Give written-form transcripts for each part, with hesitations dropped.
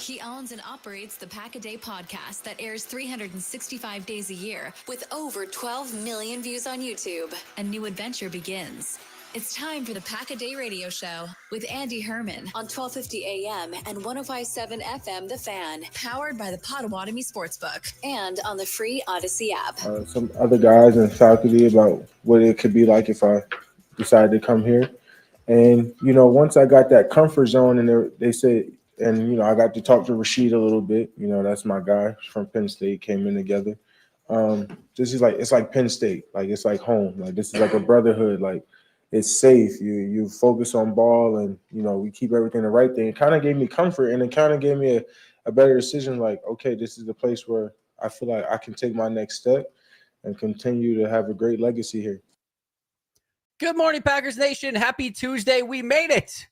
He owns and operates the Pack-A-Day podcast that airs 365 days a year with over 12 million views on YouTube. A new adventure begins. It's time for the Pack-A-Day radio show with Andy Herman on 1250 AM and 105.7 FM The Fan, powered by the Potawatomi Sportsbook and on the free Odyssey app. Some other guys in faculty about what it could be like if I decided to come here. And, once I got that comfort zone and they said, and, I got to talk to Rashid a little bit, that's my guy from Penn State, came in together. This is it's like Penn State, it's like home. This is like a brotherhood, it's safe. You focus on ball and, we keep everything the right thing. It kind of gave me comfort and it kind of gave me a better decision. Okay, this is the place where I feel like I can take my next step and continue to have a great legacy here. Good morning, Packers Nation. Happy Tuesday. We made it.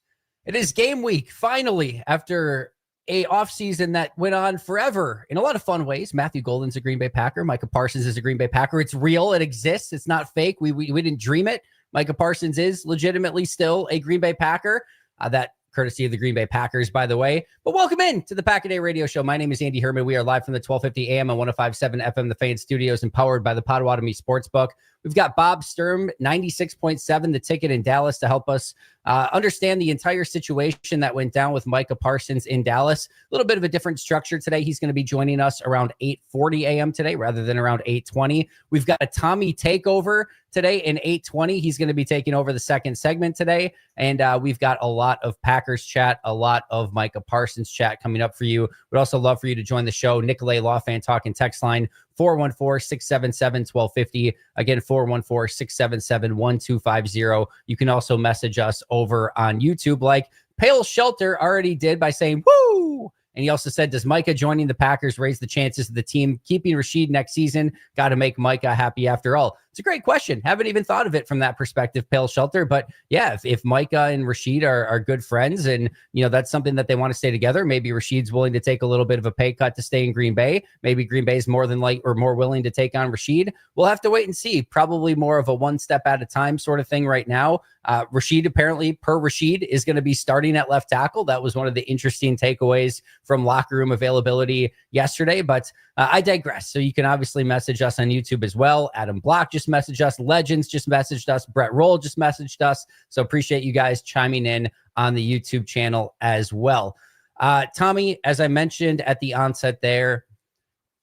It is game week, finally, after a offseason that went on forever in a lot of fun ways. Matthew Golden's a Green Bay Packer. Micah Parsons is a Green Bay Packer. It's real. It exists. It's not fake. We didn't dream it. Micah Parsons is legitimately still a Green Bay Packer. That courtesy of the Green Bay Packers, by the way. But welcome in to the Pack-A-Day radio show. My name is Andy Herman. We are live from the 1250 AM and 105.7 FM The Fan studios and powered by the Potawatomi Sportsbook. We've got Bob Sturm, 96.7 The Ticket in Dallas, to help us understand the entire situation that went down with Micah Parsons in Dallas. A little bit of a different structure today. He's going to be joining us around 8:40 a.m. today rather than around 8:20. We've got a Tommy takeover today in 8:20. He's going to be taking over the second segment today. And we've got a lot of Packers chat, a lot of Micah Parsons chat coming up for you. We'd also love for you to join the show. Nicolay Law Fan Talk and text line 414-677-1250. Again, 414-677-1250. You can also message us over on YouTube like Pale Shelter already did by saying, woo! And he also said, does Micah joining the Packers raise the chances of the team keeping Rashid next season? Got to make Micah happy after all. It's a great question. Haven't even thought of it from that perspective, Pale Shelter. But yeah, if Micah and Rashid are good friends and, that's something that they want to stay together, maybe Rashid's willing to take a little bit of a pay cut to stay in Green Bay. Maybe Green Bay's more willing to take on Rashid. We'll have to wait and see. Probably more of a one step at a time sort of thing right now. Rashid, apparently, per Rashid, is going to be starting at left tackle. That was one of the interesting takeaways from locker room availability yesterday. But I digress. So you can obviously message us on YouTube as well. Adam Block just messaged us. Legends just messaged us. Brett Roll just messaged us. So appreciate you guys chiming in on the YouTube channel as well. Tommy, as I mentioned at the onset there,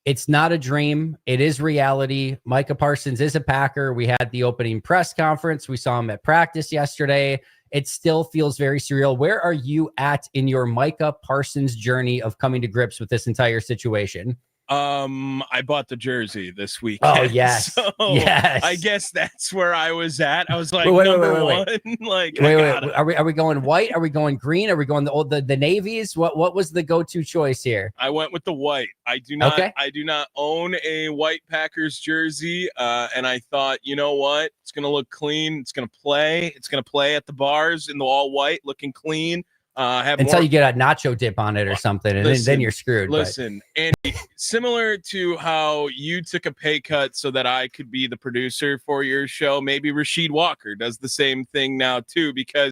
it's not a dream. It is reality. Micah Parsons is a Packer. We had the opening press conference. We saw him at practice yesterday. It still feels very surreal. Where are you at in your Micah Parsons journey of coming to grips with this entire situation? I bought the jersey this weekend. Oh, yes. So yes. I guess that's where I was at. I was like, wait, number one. Wait. Are we going white? Are we going green? Are we going the navies? What was the go-to choice here? I went with the white. I do not own a white Packers jersey. And I thought, you know what? It's going to look clean. It's going to play. It's going to play at the bars in the all white, looking clean. Until you get a nacho dip on it or something, and then you're screwed. Listen, Andy, similar to how you took a pay cut so that I could be the producer for your show, maybe Rasheed Walker does the same thing now too, because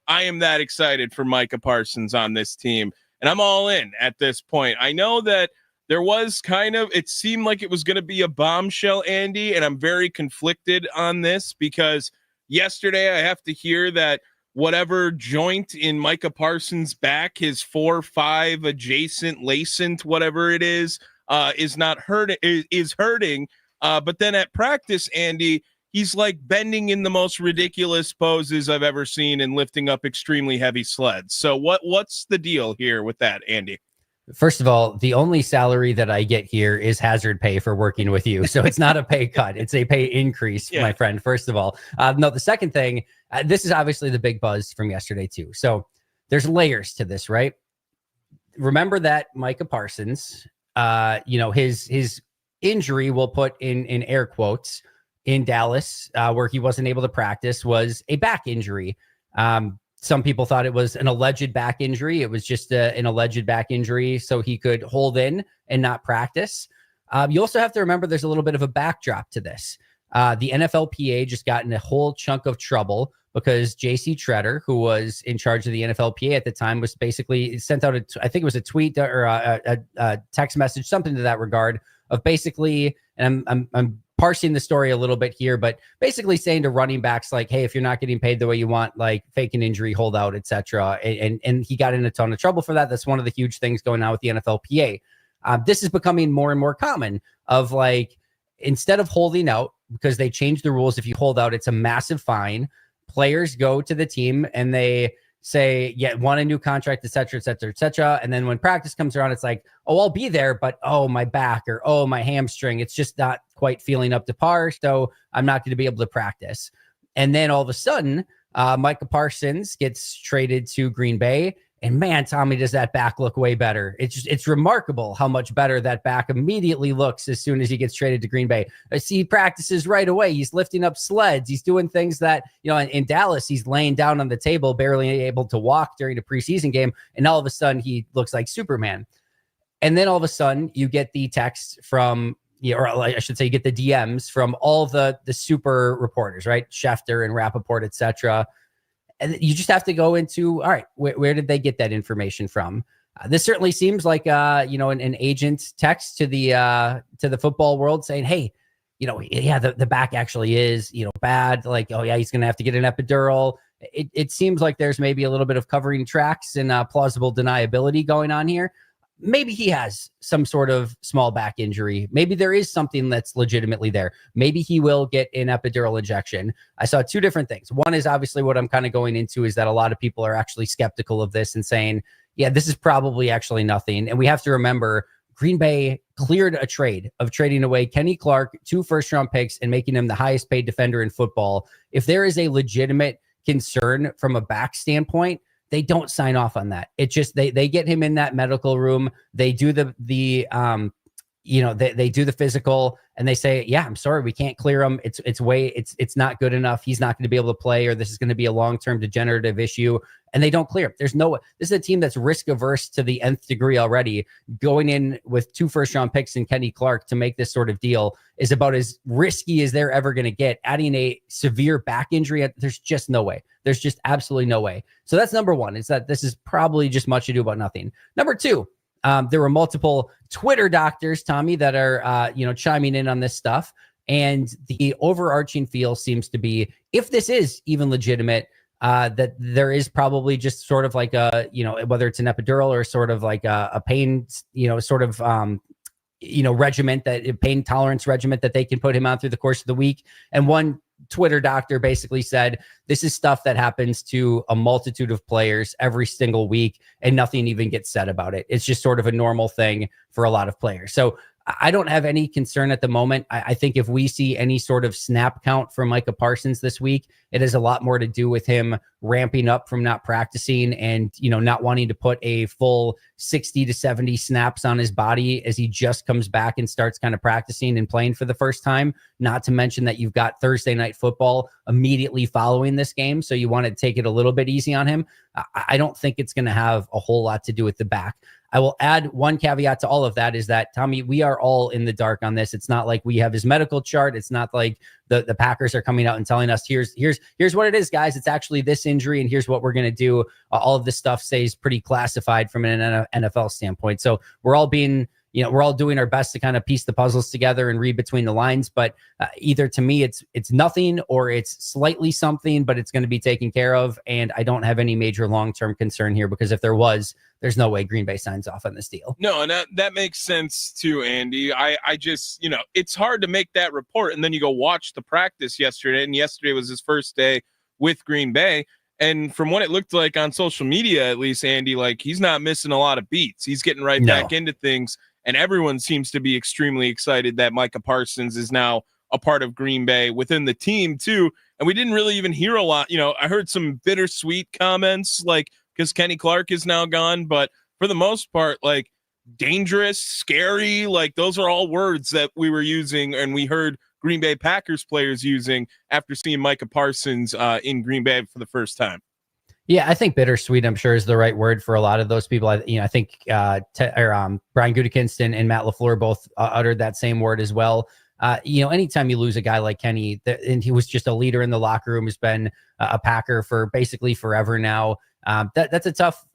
I am that excited for Micah Parsons on this team, and I'm all in at this point. I know that there was it seemed like it was going to be a bombshell, Andy, and I'm very conflicted on this because yesterday I have to hear that whatever joint in Micah Parsons' back, his 4-5 adjacent lacent, whatever it is not hurting, is hurting. But then at practice, Andy, he's like bending in the most ridiculous poses I've ever seen and lifting up extremely heavy sleds. So what's the deal here with that, Andy? First of all, the only salary that I get here is hazard pay for working with you. So it's not a pay cut. It's a pay increase, my friend, first of all. No, the second thing, this is obviously the big buzz from yesterday too. So there's layers to this, right? Remember that Micah Parsons, his injury, we'll put in air quotes, in Dallas, where he wasn't able to practice, was a back injury. Some people thought it was an alleged back injury. It was just an alleged back injury so he could hold in and not practice. You also have to remember there's a little bit of a backdrop to this. The NFLPA just got in a whole chunk of trouble because JC Tretter, who was in charge of the NFLPA at the time, was basically sent out I think it was a tweet or a text message, something to that regard, of basically, and I'm parsing the story a little bit here, but basically saying to running backs like, hey, if you're not getting paid the way you want, like fake an injury, hold out, etc. And he got in a ton of trouble for that. That's one of the huge things going on with the NFLPA. This is becoming more and more common of like, instead of holding out, because they changed the rules, if you hold out, it's a massive fine. Players go to the team and they say, yeah, want a new contract, et cetera, et cetera, et cetera. And then when practice comes around, it's like, oh, I'll be there, but oh, my back, or oh, my hamstring, it's just not quite feeling up to par, so I'm not going to be able to practice. And then all of a sudden, Micah Parsons gets traded to Green Bay. And man, Tommy, does that back look way better. It's remarkable how much better that back immediately looks as soon as he gets traded to Green Bay. I see he practices right away. He's lifting up sleds. He's doing things that, you know, in Dallas, he's laying down on the table, barely able to walk during a preseason game. And all of a sudden he looks like Superman. And then all of a sudden you get the text from, or I should say, you get the DMs from all the super reporters, right? Schefter and Rappaport, et cetera. And you just have to go into, all right, where did they get that information from? This certainly seems like, an agent text to the football world saying, hey, the back actually is, bad. Like, oh yeah, he's going to have to get an epidural. It seems like there's maybe a little bit of covering tracks and plausible deniability going on here. Maybe he has some sort of small back injury. Maybe there is something that's legitimately there. Maybe he will get an epidural injection. I saw two different things. One is obviously what I'm kind of going into is that a lot of people are actually skeptical of this and saying, yeah, this is probably actually nothing. And we have to remember Green Bay cleared a trade of trading away Kenny Clark, 2 first-round picks, and making him the highest paid defender in football. If there is a legitimate concern from a back standpoint, they don't sign off on that. It just, they get him in that medical room. They do they do the physical and they say, yeah, I'm sorry, we can't clear him. It's not good enough. He's not going to be able to play, or this is going to be a long-term degenerative issue. And they don't clear him. This is a team that's risk averse to the nth degree already. Going in with 2 first-round picks and Kenny Clark to make this sort of deal is about as risky as they're ever going to get. Adding a severe back injury, there's just no way. There's just absolutely no way. So that's number one, is that this is probably just much ado about nothing. Number two, there were multiple Twitter doctors, Tommy, that are, chiming in on this stuff. And the overarching feel seems to be, if this is even legitimate, that there is probably just sort of like a, whether it's an epidural or sort of like a pain, regiment, that a pain tolerance regiment that they can put him on through the course of the week. And one Twitter doctor basically said, this is stuff that happens to a multitude of players every single week, and nothing even gets said about it. It's just sort of a normal thing for a lot of players. So I don't have any concern at the moment. I think if we see any sort of snap count for Micah Parsons this week, it has a lot more to do with him ramping up from not practicing and, not wanting to put a full 60 to 70 snaps on his body as he just comes back and starts kind of practicing and playing for the first time. Not to mention that you've got Thursday night football immediately following this game, so you want to take it a little bit easy on him. I don't think it's going to have a whole lot to do with the back. I will add one caveat to all of that, is that, Tommy, we are all in the dark on this. It's not like we have his medical chart. It's not like the Packers are coming out and telling us, here's what it is, guys. It's actually this injury, and here's what we're going to do. All of this stuff stays pretty classified from an NFL standpoint. So we're all being, we're all doing our best to kind of piece the puzzles together and read between the lines. But either to me, it's nothing, or it's slightly something, but it's going to be taken care of. And I don't have any major long-term concern here, because if there was, there's no way Green Bay signs off on this deal. No, and that makes sense too, Andy. I just, it's hard to make that report, and then you go watch the practice yesterday, and yesterday was his first day with Green Bay. And from what it looked like on social media, at least, Andy, like, he's not missing a lot of beats. He's getting right back into things, and everyone seems to be extremely excited that Micah Parsons is now a part of Green Bay within the team too. And we didn't really even hear a lot. I heard some bittersweet comments, like, because Kenny Clark is now gone, but for the most part, like, dangerous, scary, like, those are all words that we were using and we heard Green Bay Packers players using after seeing Micah Parsons in Green Bay for the first time. Yeah, I think bittersweet, I'm sure, is the right word for a lot of those people. I think Brian Gutekunst and Matt LaFleur both uttered that same word as well. Anytime you lose a guy like Kenny, and he was just a leader in the locker room, has been a Packer for basically forever now. That's a tough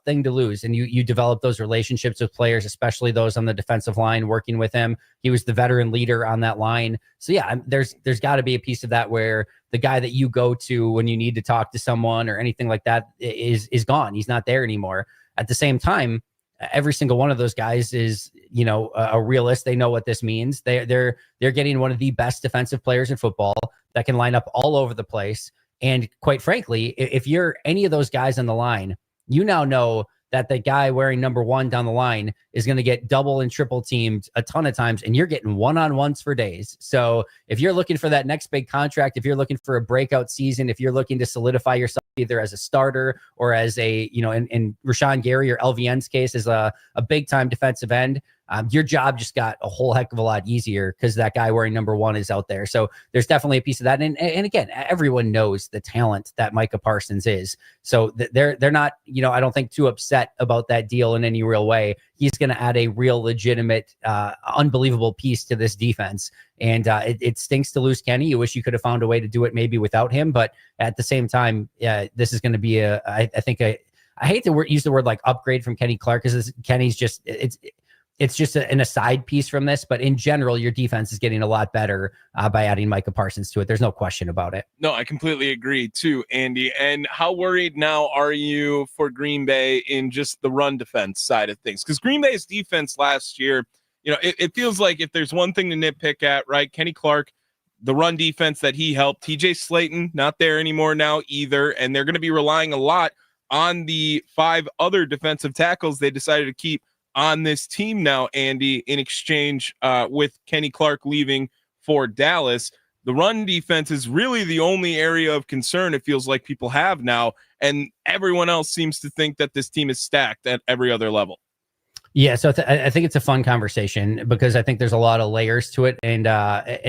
thing to lose. And you develop those relationships with players, especially those on the defensive line working with him. He was the veteran leader on that line. So yeah, there's got to be a piece of that where the guy that you go to when you need to talk to someone or anything like that is gone. He's not there anymore. At the same time, every single one of those guys is, a realist. They know what this means. They're getting one of the best defensive players in football that can line up all over the place. And quite frankly, if you're any of those guys on the line, you now know that the guy wearing number 1 down the line is going to get double and triple teamed a ton of times, and you're getting one-on-ones for days. So if you're looking for that next big contract, if you're looking for a breakout season, if you're looking to solidify yourself either as a starter or as a, in Rashan Garry or LVN's case, as a big-time defensive end, your job just got a whole heck of a lot easier because that guy wearing number 1 is out there. So there's definitely a piece of that. And again, everyone knows the talent that Micah Parsons is. So they're not, I don't think too upset about that deal in any real way. He's going to add a real legitimate, unbelievable piece to this defense. And it stinks to lose Kenny. You wish you could have found a way to do it maybe without him. But at the same time, this is going to be I hate to use the word like upgrade from Kenny Clark, because Kenny's just, it's just an aside piece from this, but in general, your defense is getting a lot better by adding Micah Parsons to it. There's no question about it. No, I completely agree too, Andy. And how worried now are you for Green Bay in just the run defense side of things? Because Green Bay's defense last year, it feels like if there's one thing to nitpick at, right? Kenny Clark, the run defense that he helped, TJ Slayton, not there anymore now either. And they're going to be relying a lot on the 5 other defensive tackles they decided to keep on this team now, Andy, in exchange with Kenny Clark leaving for Dallas. The run defense is really the only area of concern it feels like people have now, and everyone else seems to think that this team is stacked at every other level. Yeah, so I think it's a fun conversation because I think there's a lot of layers to it and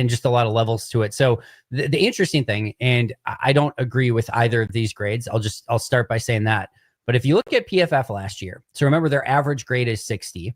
just a lot of levels to it. So the interesting thing, and I don't agree with either of these grades. I'll start by saying that. But if you look at PFF last year, so remember their average grade is 60.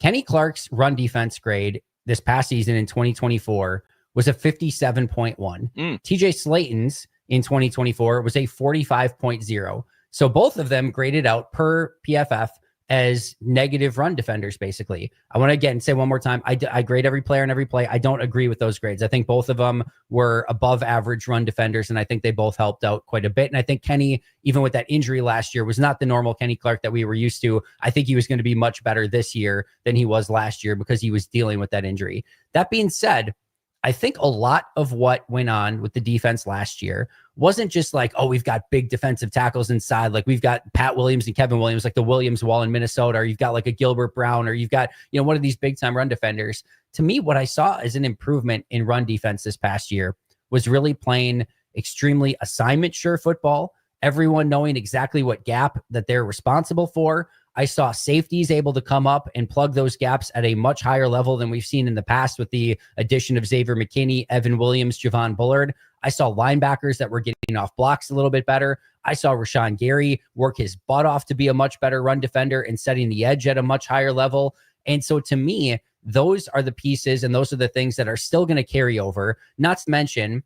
Kenny Clark's run defense grade this past season in 2024 was a 57.1. TJ Slayton's in 2024 was a 45.0. So both of them graded out per PFF as negative run defenders, basically. I want to again say one more time, I grade every player and every play. I don't agree with those grades. I think both of them were above average run defenders, and I think they both helped out quite a bit. And I think Kenny, even with that injury last year, was not the normal Kenny Clark that we were used to. I think he was going to be much better this year than he was last year because he was dealing with that injury. That being said, I think a lot of what went on with the defense last year wasn't just like, oh, we've got big defensive tackles inside. Like we've got Pat Williams and Kevin Williams, like the Williams wall in Minnesota, or you've got like a Gilbert Brown, or you've got, one of these big time run defenders. To me, what I saw as an improvement in run defense this past year was really playing extremely assignment sure football, everyone knowing exactly what gap that they're responsible for. I saw safeties able to come up and plug those gaps at a much higher level than we've seen in the past with the addition of Xavier McKinney, Evan Williams, Javon Bullard. I saw linebackers that were getting off blocks a little bit better. I saw Rashan Garry work his butt off to be a much better run defender and setting the edge at a much higher level. And so to me, those are the pieces and those are the things that are still going to carry over, not to mention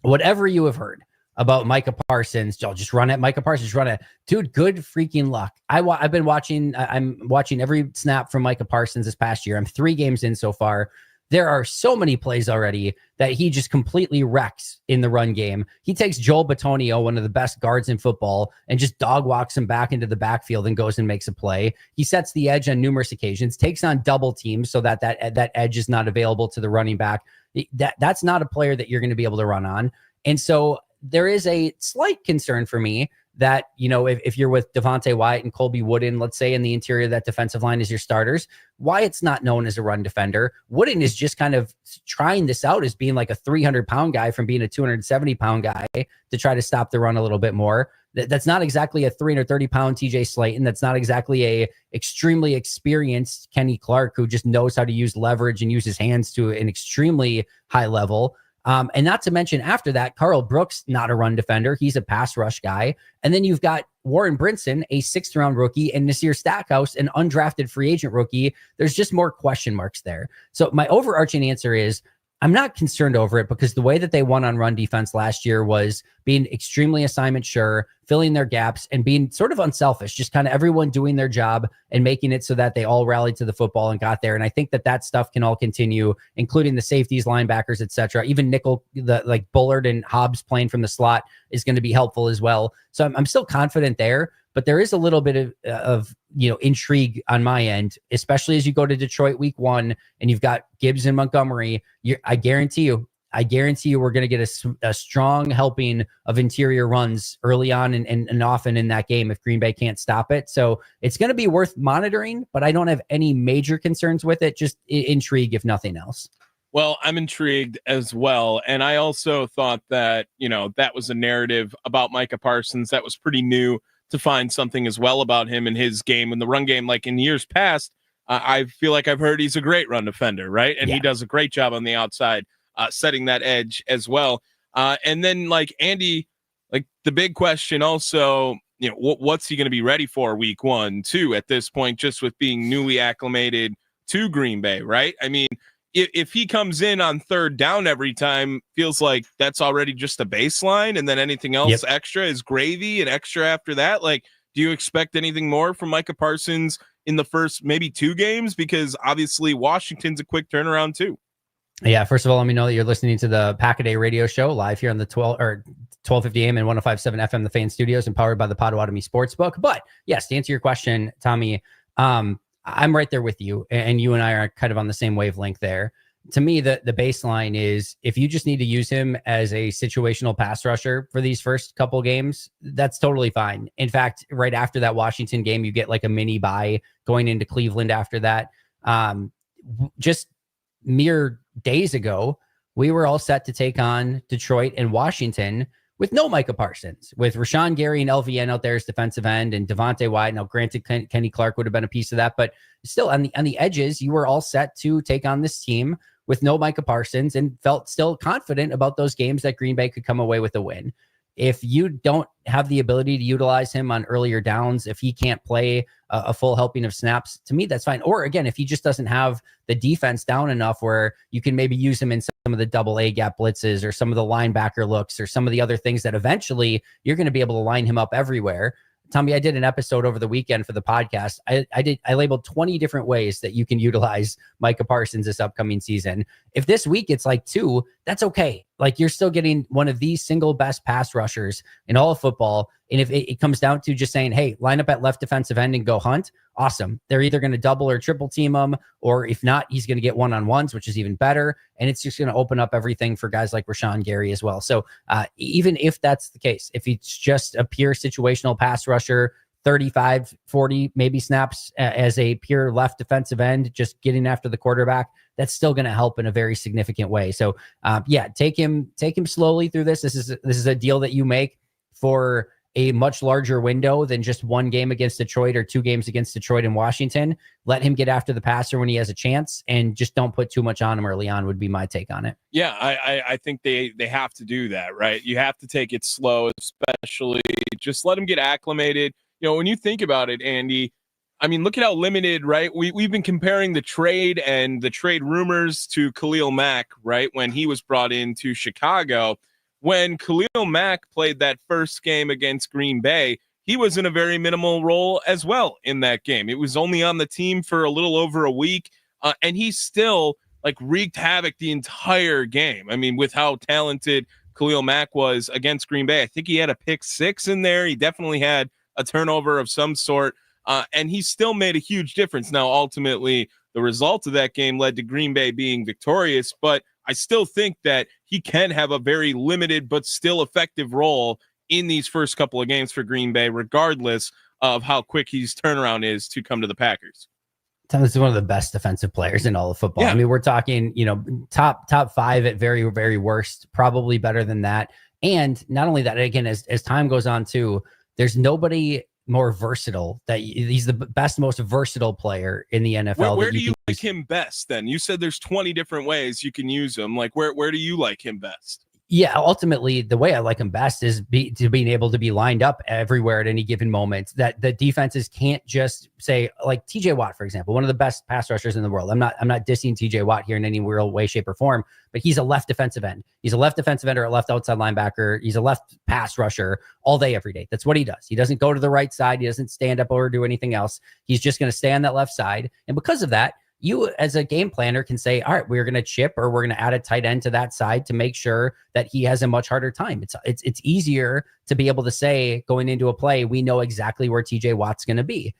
whatever you have heard about Micah Parsons. I'll just run at Micah Parsons, run at dude. Good freaking luck. I've been watching. I'm watching every snap from Micah Parsons this past year. I'm 3 games in so far. There are so many plays already that he just completely wrecks in the run game. He takes Joel Bitonio, one of the best guards in football, and just dog walks him back into the backfield and goes and makes a play. He sets the edge on numerous occasions, takes on double teams so that edge is not available to the running back. That's not a player that you're going to be able to run on. And so there is a slight concern for me that, if you're with Devontae Wyatt and Colby Wooden, let's say in the interior of that defensive line is your starters, Wyatt's not known as a run defender. Wooden is just kind of trying this out as being like a 300-pound guy from being a 270-pound guy to try to stop the run a little bit more. That's not exactly a 330-pound TJ Slayton. That's not exactly a extremely experienced Kenny Clark who just knows how to use leverage and use his hands to an extremely high level. And not to mention after that, Carl Brooks, not a run defender. He's a pass rush guy. And then you've got Warren Brinson, a 6th round rookie, and Nasir Stackhouse, an undrafted free agent rookie. There's just more question marks there. So my overarching answer is I'm not concerned over it because the way that they won on run defense last year was being extremely assignment sure, filling their gaps, and being sort of unselfish, just kind of everyone doing their job and making it so that they all rallied to the football and got there. And I think that stuff can all continue, including the safeties, linebackers, etc. Even nickel, like Bullard and Hobbs playing from the slot is going to be helpful as well. So I'm still confident there. But there is a little bit of intrigue on my end, especially as you go to Detroit week 1 and you've got Gibbs and Montgomery. I guarantee you we're going to get a strong helping of interior runs early on and often in that game if Green Bay can't stop it. So it's going to be worth monitoring, but I don't have any major concerns with it, just intrigue if nothing else. Well, I'm intrigued as well. And I also thought that, that was a narrative about Micah Parsons that was pretty new to find something as well about him in his game in the run game. Like in years past, I feel like I've heard he's a great run defender, right? And he does a great job on the outside, setting that edge as well. And then like Andy, like the big question also, what's he going to be ready for week 1, 2 at this point, just with being newly acclimated to Green Bay, right? I mean, if he comes in on 3rd down every time, feels like that's already just a baseline, and then anything else extra is gravy and extra after that. Like, do you expect anything more from Micah Parsons in the first maybe 2 games? Because obviously Washington's a quick turnaround too. Yeah, first of all, let me know that you're listening to the Pack-A-Day radio show live here on the 1250 AM and 105.7 FM, the Fan Studios, and powered by the Potawatomi Sportsbook. But yes, to answer your question, Tommy, I'm right there with you, and you and I are kind of on the same wavelength there. To me, the baseline is if you just need to use him as a situational pass rusher for these first couple games, that's totally fine. In fact, right after that Washington game, you get like a mini bye going into Cleveland after that. Just mere days ago, we were all set to take on Detroit and Washington with no Micah Parsons, with Rashan Garry and LVN out there as defensive end and Devontae Wyatt. Now, granted, Kenny Clark would have been a piece of that, but still on the edges, you were all set to take on this team with no Micah Parsons and felt still confident about those games that Green Bay could come away with a win. If you don't have the ability to utilize him on earlier downs, if he can't play a full helping of snaps, to me, that's fine. Or again, if he just doesn't have the defense down enough where you can maybe use him in some of the double A gap blitzes or some of the linebacker looks or some of the other things that eventually you're going to be able to line him up everywhere. Tommy, I did an episode over the weekend for the podcast. I labeled 20 different ways that you can utilize Micah Parsons this upcoming season. If this week it's like 2, that's okay. Like you're still getting one of the single best pass rushers in all of football. And if it comes down to just saying, hey, line up at left defensive end and go hunt, awesome. They're either going to double or triple team him, or if not, he's going to get one-on-ones, which is even better. And it's just going to open up everything for guys like Rashan Garry as well. So even if that's the case, if it's just a pure situational pass rusher, 35, 40 maybe snaps as a pure left defensive end, just getting after the quarterback, that's still going to help in a very significant way. So take him slowly through this. This is a deal that you make for a much larger window than just one game against Detroit or 2 games against Detroit and Washington. Let him get after the passer when he has a chance, and just don't put too much on him early on would be my take on it. Yeah, I think they have to do that, right? You have to take it slow, especially just let him get acclimated. When you think about it, Andy, I mean, look at how limited, right? We've been comparing the trade and the trade rumors to Khalil Mack, right? When he was brought into Chicago. When Khalil Mack played that first game against Green Bay, he was in a very minimal role as well in that game. It was only on the team for a little over a week, and he still wreaked havoc the entire game. I mean, with how talented Khalil Mack was against Green Bay, I think he had a pick 6 in there. He definitely had a turnover of some sort, and he still made a huge difference. Now, ultimately, the result of that game led to Green Bay being victorious, but I still think that he can have a very limited but still effective role in these first couple of games for Green Bay, regardless of how quick his turnaround is to come to the Packers. This is one of the best defensive players in all of football. Yeah. I mean, we're talking, top 5 at very, very worst, probably better than that. And not only that, again, as time goes on too, there's nobody more versatile, that he's the best, most versatile player in the NFL. Where do you like him best then? You said there's 20 different ways you can use him. Like where do you like him best? Yeah, ultimately, the way I like him best is being able to be lined up everywhere at any given moment. That the defenses can't just say, like TJ Watt, for example, one of the best pass rushers in the world. I'm not dissing TJ Watt here in any real way, shape, or form, but he's a left defensive end. He's a left defensive end or a left outside linebacker. He's a left pass rusher all day, every day. That's what he does. He doesn't go to the right side. He doesn't stand up or do anything else. He's just going to stay on that left side. And because of that, you as a game planner can say, all right, we're going to chip or we're going to add a tight end to that side to make sure that he has a much harder time. It's easier to be able to say going into a play, we know exactly where TJ Watt's going to be.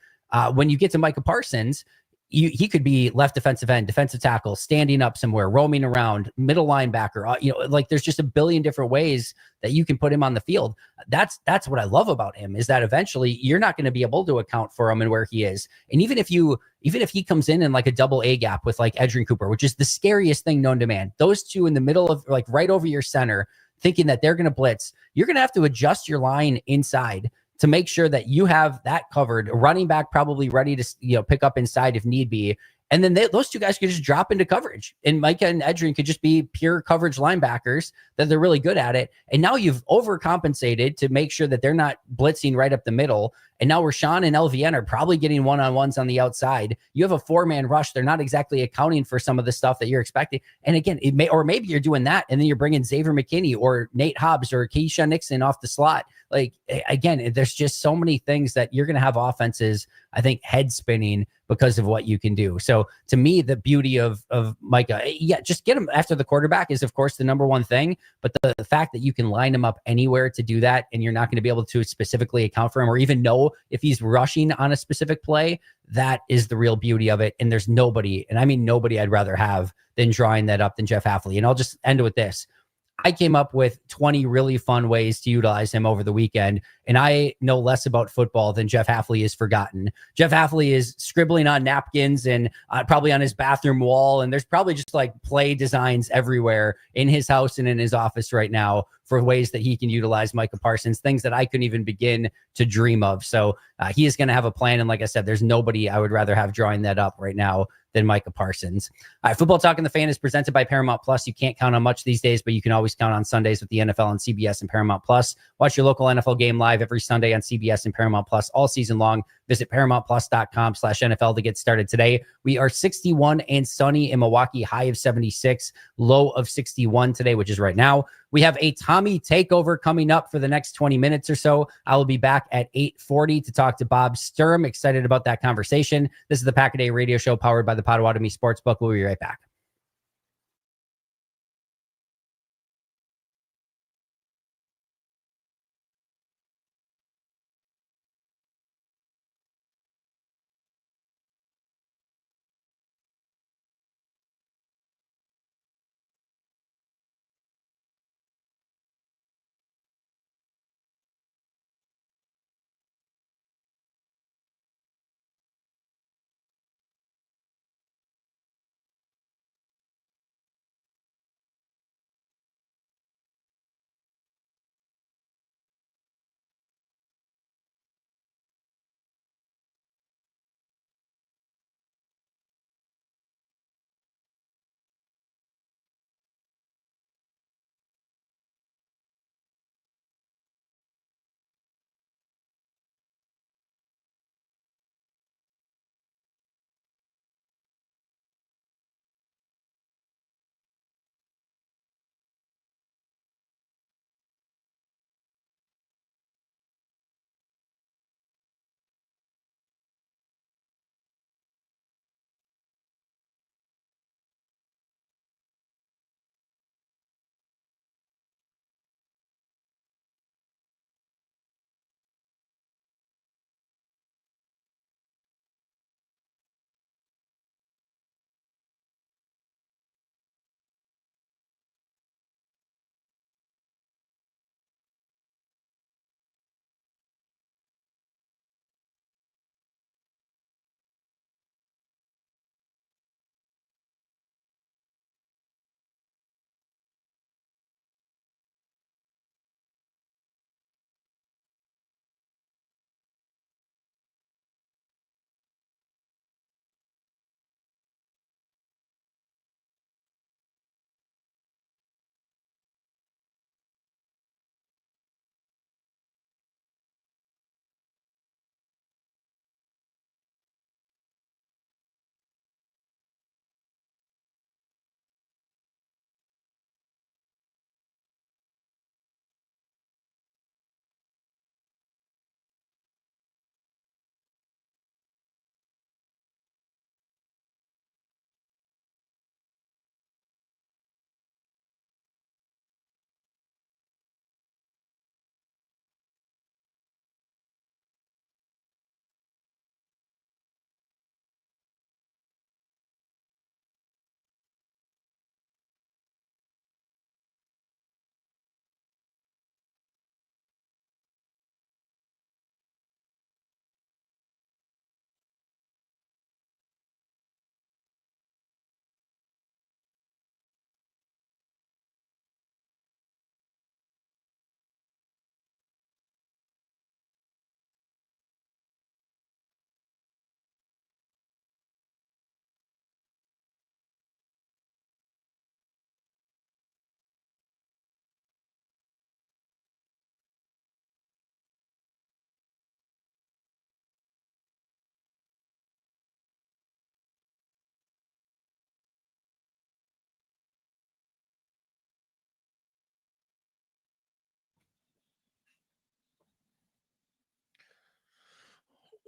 When you get to Micah Parsons, he could be left defensive end, defensive tackle, standing up somewhere, roaming around, middle linebacker. Like there's just a billion different ways that you can put him on the field. That's what I love about him, is that eventually you're not going to be able to account for him and where he is. And even if he comes in like a double A gap with like Edgerrin Cooper, which is the scariest thing known to man, those two in the middle of like right over your center, thinking that they're going to blitz, you're going to have to adjust your line inside to make sure that you have that covered. A running back probably ready to pick up inside if need be. And then those two guys could just drop into coverage. And Micah and Edgerrin could just be pure coverage linebackers that they're really good at it. And now you've overcompensated to make sure that they're not blitzing right up the middle. And now Rashan and LVN are probably getting one-on-ones on the outside. You have a 4-man rush. They're not exactly accounting for some of the stuff that you're expecting. And again, maybe you're doing that, and then you're bringing Xavier McKinney or Nate Hobbs or Keyshawn Nixon off the slot. Like, again, there's just so many things that you're going to have offenses, I think, head spinning because of what you can do. So to me, the beauty of Micah, just get him after the quarterback is, of course, the number one thing. But the fact that you can line him up anywhere to do that, and you're not going to be able to specifically account for him or even know if he's rushing on a specific play, that is the real beauty of it. And there's nobody, and I mean nobody, I'd rather have than drawing that up than Jeff Hafley. And I'll just end with this. I came up with 20 really fun ways to utilize him over the weekend, and I know less about football than Jeff Hafley is forgotten. Jeff Hafley is scribbling on napkins and probably on his bathroom wall, and there's probably just like play designs everywhere in his house and in his office right now for ways that he can utilize Micah Parsons, things that I couldn't even begin to dream of. So he is going to have a plan, and like I said, there's nobody I would rather have drawing that up right now than Micah Parsons. All right, Football Talking the Fan is presented by Paramount Plus. You can't count on much these days, but you can always count on Sundays with the NFL on CBS and Paramount Plus. Watch your local NFL game live every Sunday on CBS and Paramount Plus all season long. Visit ParamountPlus.com/NFL to get started today. We are 61 and sunny in Milwaukee, high of 76, low of 61 today, which is right now. We have a Tommy takeover coming up for the next 20 minutes or so. I will be back at 8:40 to talk to Bob Sturm. Excited about that conversation. This is the Pack-A-Day Radio Show powered by the Potawatomi Sportsbook. We'll be right back.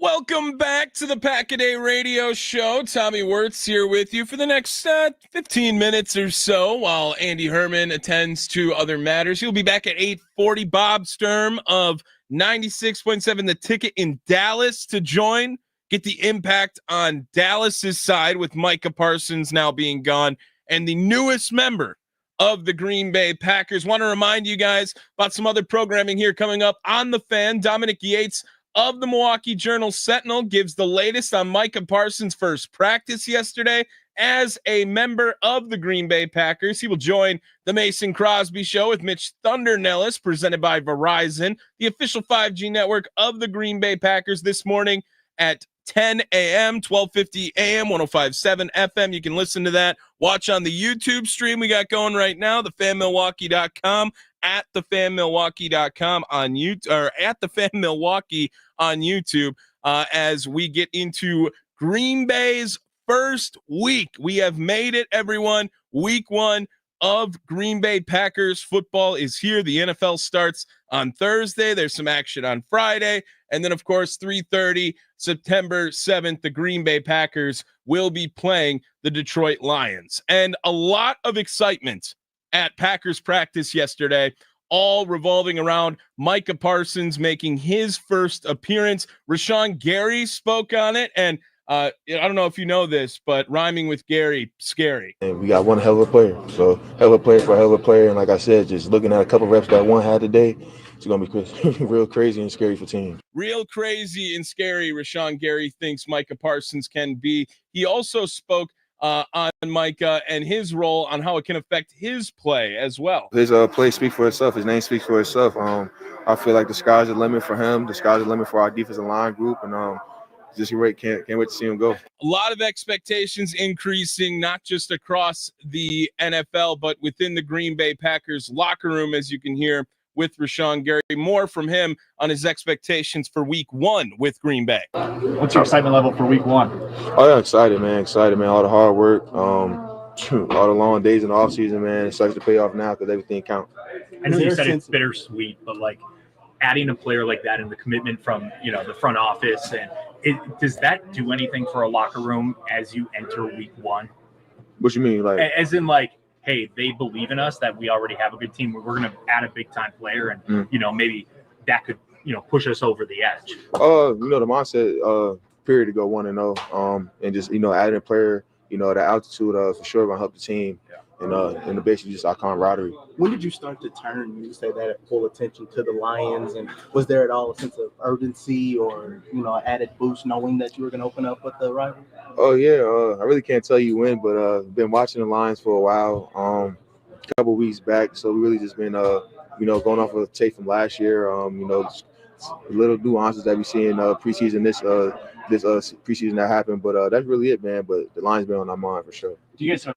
Welcome back to the Pack-A-Day Radio Show. Tommy Wirtz here with you for the next 15 minutes or so while Andy Herman attends to other matters. He'll be back at 8:40. Bob Sturm of 96.7 The Ticket in Dallas to join. Get the impact on Dallas's side with Micah Parsons now being gone and the newest member of the Green Bay Packers. Want to remind you guys about some other programming here coming up on The Fan. Dominic Yates of the Milwaukee Journal-Sentinel gives the latest on Micah Parsons' first practice yesterday as a member of the Green Bay Packers. He will join the Mason Crosby Show with Mitch Thunder Nellis, presented by Verizon, the official 5G network of the Green Bay Packers, this morning at 10 a.m., 12:50 a.m., 105.7 FM. You can listen to that. Watch on the YouTube stream we got going right now, thefanmilwaukee.com, at thefanmilwaukee.com on YouTube, or at thefanmilwaukee on YouTube, as we get into Green Bay's first week. We have made it, everyone. Week 1 of Green Bay Packers football is here. The NFL starts on Thursday. There's some action on Friday. And then, of course, 3:30, September 7th, the Green Bay Packers will be playing the Detroit Lions. And a lot of excitement at Packers practice yesterday, all revolving around Micah Parsons making his first appearance. Rashan Garry spoke on it, and I don't know if you know this, but rhyming with Gary, scary. And we got one hell of a player. So hell of a player for a hell of a player. And like I said, just looking at a couple reps that one had today, it's going to be real crazy and scary for teams. Real crazy and scary, Rashan Garry thinks Micah Parsons can be. He also spoke on Micah and his role, on how it can affect his play as well. His play speaks for itself. His name speaks for itself. I feel like the sky's the limit for him. The sky's the limit for our defensive line group. And just can't wait to see him go. A lot of expectations increasing, not just across the NFL, but within the Green Bay Packers locker room, as you can hear with Rashan Garry. More from him on his expectations for week 1 with Green Bay. What's your excitement level for week 1? Oh, yeah, excited, man. Excited, man. All the hard work, all the long days in the offseason, man. It starts to pay off now because everything counts. I know you said it's bittersweet, but like adding a player like that and the commitment from, the front office, and does that do anything for a locker room as you enter week 1? What you mean? Like, as in, like, hey, they believe in us, that we already have a good team. We're going to add a big-time player, and, maybe that could, push us over the edge. The mindset, period, to go 1-0, and just, adding a player, the altitude for sure going to help the team. And basically just our camaraderie. When did you start to turn, you say that, full attention to the Lions? And was there at all a sense of urgency or, added boost knowing that you were going to open up with the rival? Oh, yeah. I really can't tell you when, but been watching the Lions for a while, a couple weeks back. So we really just been, going off of tape from last year, little nuances that we see in preseason, this preseason that happened. But that's really it, man. But the Lions been on our mind for sure. Do you guys know?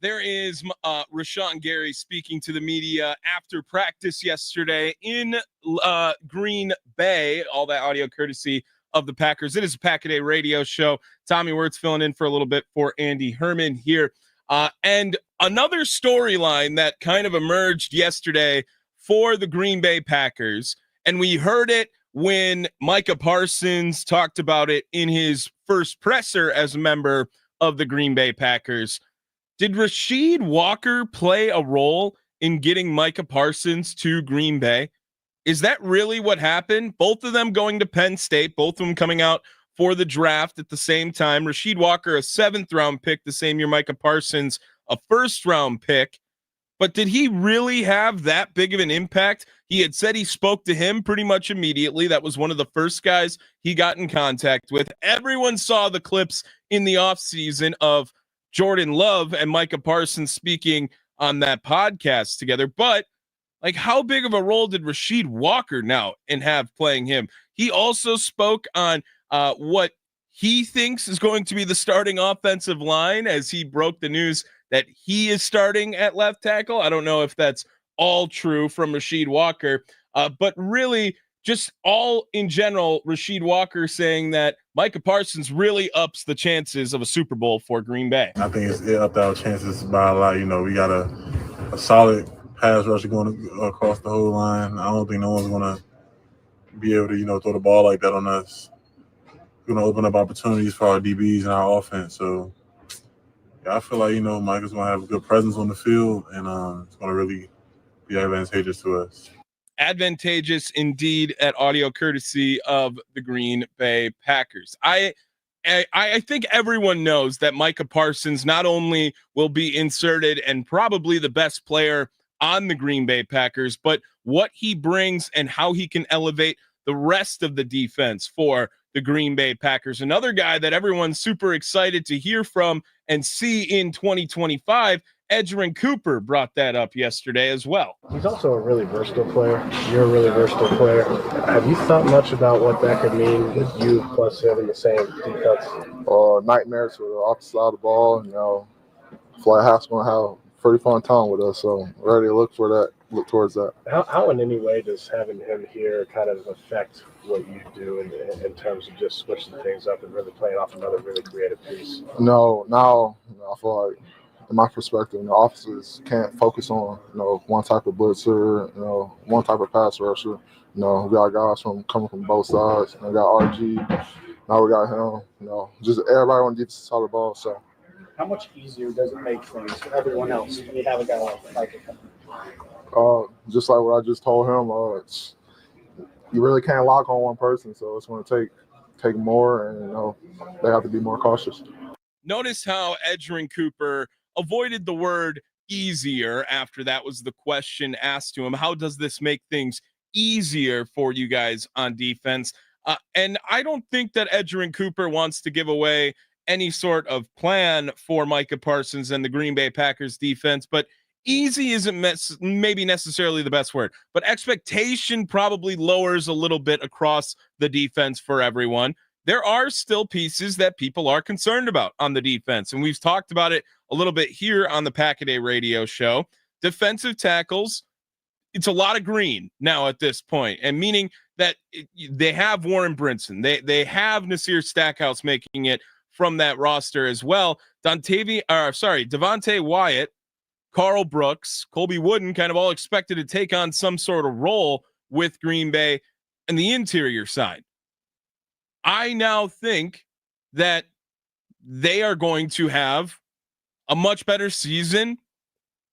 There is Rashan Garry speaking to the media after practice yesterday in Green Bay. All that audio courtesy of the Packers. It is a Pack-A-Day Radio Show. Tommy Wirtz filling in for a little bit for Andy Herman here. And another storyline that kind of emerged yesterday for the Green Bay Packers, and we heard it when Micah Parsons talked about it in his first presser as a member of the Green Bay Packers. Did Rasheed Walker play a role in getting Micah Parsons to Green Bay? Is that really what happened? Both of them going to Penn State, both of them coming out for the draft at the same time. Rasheed Walker, a 7th-round pick the same year, Micah Parsons, a 1st-round pick. But did he really have that big of an impact? He had said he spoke to him pretty much immediately. That was one of the first guys he got in contact with. Everyone saw the clips in the offseason of Jordan Love and Micah Parsons speaking on that podcast together. But like, how big of a role did Rasheed Walker now and have playing him? He also spoke on what he thinks is going to be the starting offensive line, as he broke the news that he is starting at left tackle. I don't know if that's all true from Rasheed Walker, but really just all in general, Rasheed Walker saying that Micah Parsons really ups the chances of a Super Bowl for Green Bay. I think it upped our chances by a lot. We got a solid pass rusher going across the whole line. I don't think no one's going to be able to, throw the ball like that on us. going to open up opportunities for our DBs and our offense. So, yeah, I feel like, Micah's going to have a good presence on the field, and it's going to really be advantageous to us. Advantageous indeed at audio courtesy of the Green Bay Packers. I think everyone knows that Micah Parsons not only will be inserted and probably the best player on the Green Bay Packers, but what he brings and how he can elevate the rest of the defense for the Green Bay Packers. Another guy that everyone's super excited to hear from and see in 2025, Edgerrin Cooper brought that up yesterday as well. He's also a really versatile player. You're a really versatile player. Have you thought much about what that could mean with you plus him in the same defense? Nightmares for the opposite side of the ball. Fly Half's going to have a pretty fun time with us, so we're ready to look towards that. How in any way does having him here kind of affect what you do in terms of just switching things up and really playing off another really creative piece? No, now I feel like, in my perspective, the officers can't focus on one type of blitzer, one type of pass rusher. We got guys coming from both sides. We got RG. Now we got him. Just everybody on the defensive side of the ball. So, how much easier does it make things for everyone else when you have a guy like Micah coming? Just like what I just told him, you really can't lock on one person, so it's going to take more, and they have to be more cautious. Notice how Edgerrin Cooper avoided the word easier after that was the question asked to him. How does this make things easier for you guys on defense? And I don't think that Edgerrin Cooper wants to give away any sort of plan for Micah Parsons and the Green Bay Packers defense, but easy isn't maybe necessarily the best word, but expectation probably lowers a little bit across the defense for everyone. There are still pieces that people are concerned about on the defense, and we've talked about it a little bit here on the Pack-A-Day radio show. Defensive tackles, it's a lot of green now at this point, and meaning that they have Warren Brinson. They have Nasir Stackhouse making it from that roster as well. Devontae Wyatt, Carl Brooks, Colby Wooden kind of all expected to take on some sort of role with Green Bay and the interior side. I now think that they are going to have a much better season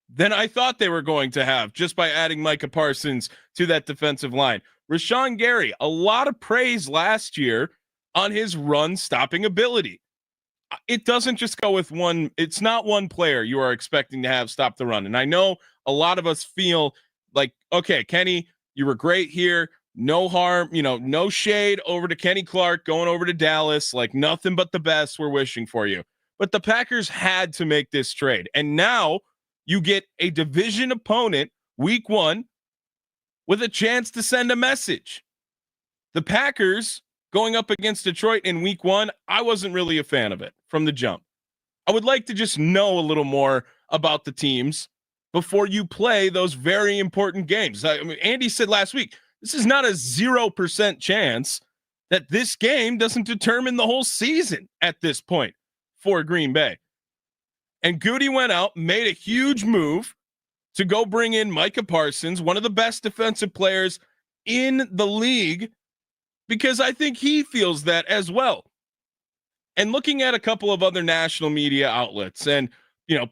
than I thought they were going to have just by adding Micah Parsons to that defensive line. Rashan Garry, a lot of praise last year on his run stopping ability. It doesn't just go with one. It's not one player you are expecting to have stop the run. And I know a lot of us feel like, okay, Kenny, you were great here. No harm, no shade over to Kenny Clark going over to Dallas. Like nothing but the best we're wishing for you. But the Packers had to make this trade. And now you get a division opponent week 1 with a chance to send a message. The Packers going up against Detroit in week 1, I wasn't really a fan of it from the jump. I would like to just know a little more about the teams before you play those very important games. I mean, Andy said last week, this is not a 0% chance that this game doesn't determine the whole season at this point for Green Bay. And Goody went out, made a huge move to go bring in Micah Parsons, one of the best defensive players in the league, because I think he feels that as well. And looking at a couple of other national media outlets and,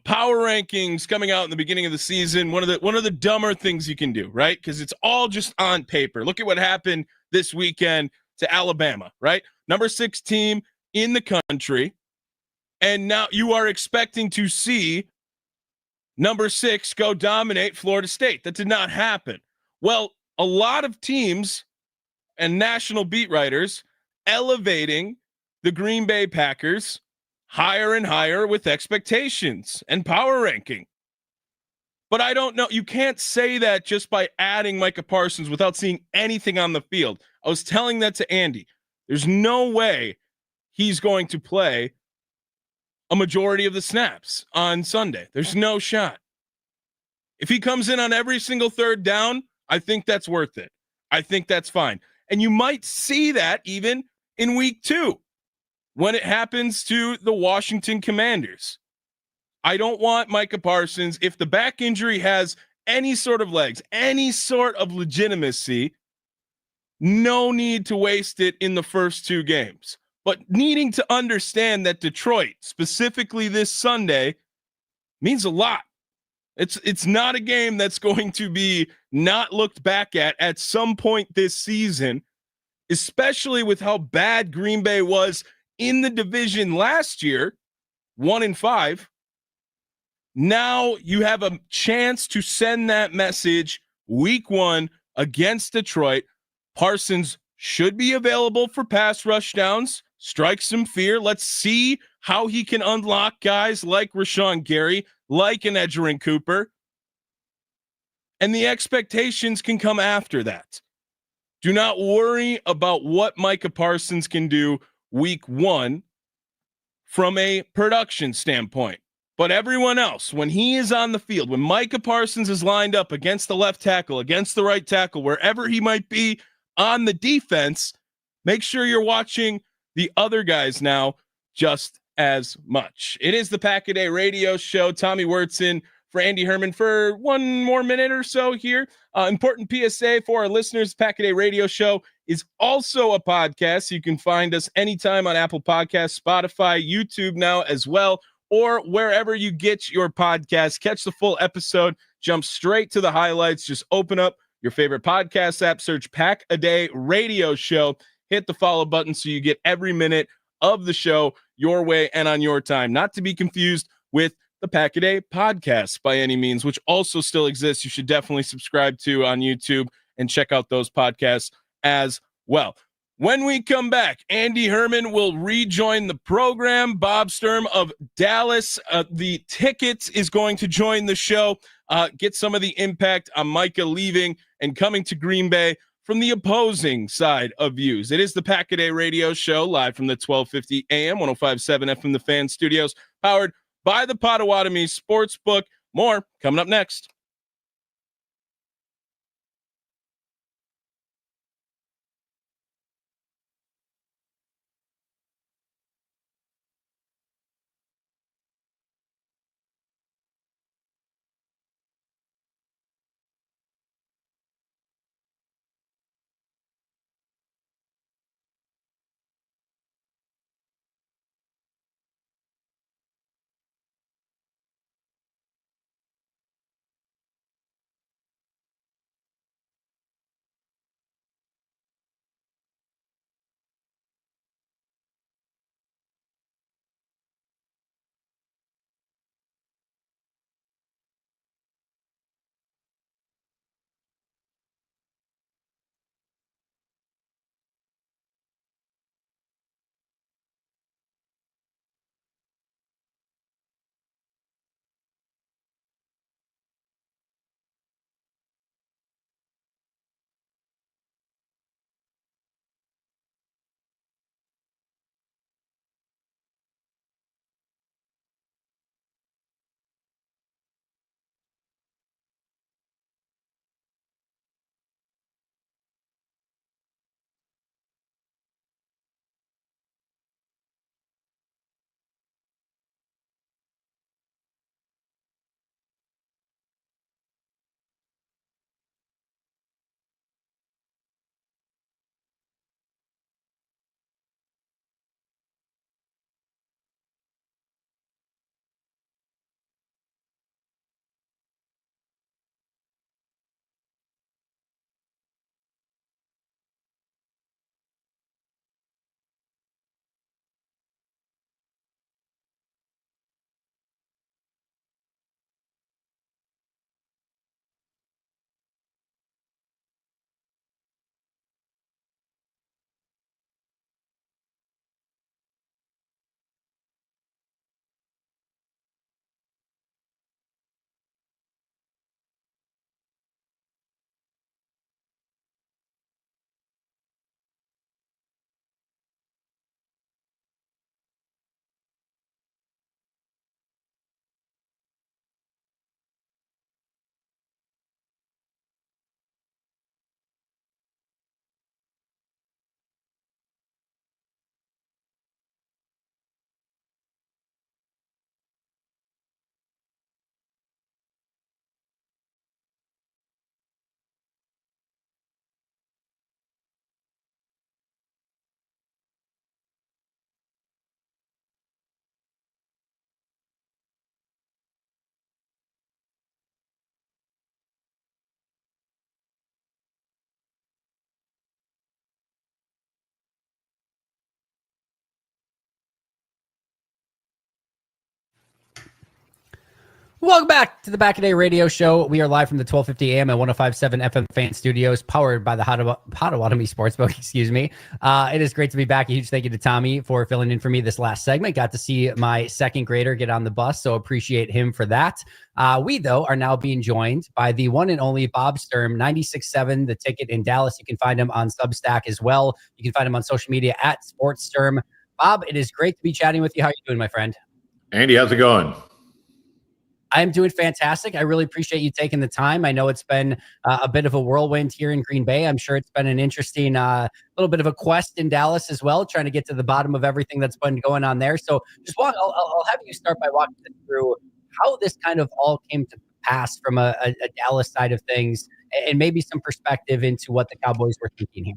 power rankings coming out in the beginning of the season, one of the dumber things you can do, right? Because it's all just on paper. Look at what happened this weekend to Alabama, right? Number 6 team in the country. And now you are expecting to see number 6 go dominate Florida State. That did not happen. Well, a lot of teams and national beat writers elevating the Green Bay Packers higher and higher with expectations and power ranking. But I don't know. You can't say that just by adding Micah Parsons without seeing anything on the field. I was telling that to Andy. There's no way he's going to play a majority of the snaps on Sunday. There's no shot. If he comes in on every single third down, I think that's worth it. I think that's fine. And you might see that even in week 2 when it happens to the Washington Commanders. I don't want Micah Parsons, if the back injury has any sort of legs, any sort of legitimacy, no need to waste it in the first 2 games. but needing to understand that Detroit, specifically this Sunday, means a lot. It's not a game that's going to be not looked back at some point this season, especially with how bad Green Bay was in the division last year, 1-5. Now you have a chance to send that message week 1 against Detroit. Parsons should be available for pass rush downs, strike some fear. Let's see how he can unlock guys like Rashan Garry, like an Edgerrin Cooper. And the expectations can come after that. Do not worry about what Micah Parsons can do week 1 from a production standpoint. But everyone else, when he is on the field, when Micah Parsons is lined up against the left tackle, against the right tackle, wherever he might be on the defense, make sure you're watching the other guys now just as much. It is the Pack-A-Day radio show. Tommy Wurtson for Andy Herman for one more minute or so here. Important PSA for our listeners, Pack-A-Day radio show is also a podcast. You can find us anytime on Apple Podcasts, Spotify, YouTube now as well, or wherever you get your podcasts. Catch the full episode, jump straight to the highlights. Just open up your favorite podcast app, search Pack-A-Day radio show, hit the follow button so you get every minute of the show your way and on your time. Not to be confused with the Pack-A-Day podcast by any means, which also still exists. You should definitely subscribe to on YouTube and check out those podcasts as well. When we come back, Andy Herman will rejoin the program. Bob Sturm of Dallas, the Tickets, is going to join the show, get some of the impact on Micah leaving and coming to Green Bay from the opposing side of views. It is the Pack-A-Day radio show, live from the 1250 AM, 105.7 FM, the Fan Studios, powered by the Potawatomi Sportsbook. More coming up next. Welcome back to the Back a Day Radio Show. We are live from the 1250 AM and 105.7 FM Fan Studios, powered by the Potawatomi Sportsbook. Excuse me. It is great to be back. A huge thank you to Tommy for filling in for me this last segment. Got to see my second grader get on the bus, so appreciate him for that. We, though, are now being joined by the one and only Bob Sturm, 96.7 The Ticket in Dallas. You can find him on Substack as well. You can find him on social media at SportsSturm. Bob, it is great to be chatting with you. How are you doing, my friend? Andy, how's it going? I'm doing fantastic. I really appreciate you taking the time. I know it's been a bit of a whirlwind here in Green Bay. I'm sure it's been an interesting little bit of a quest in Dallas as well, trying to get to the bottom of everything that's been going on there. So just I'll have you start by walking us through how this kind of all came to pass from a Dallas side of things, and maybe some perspective into what the Cowboys were thinking here.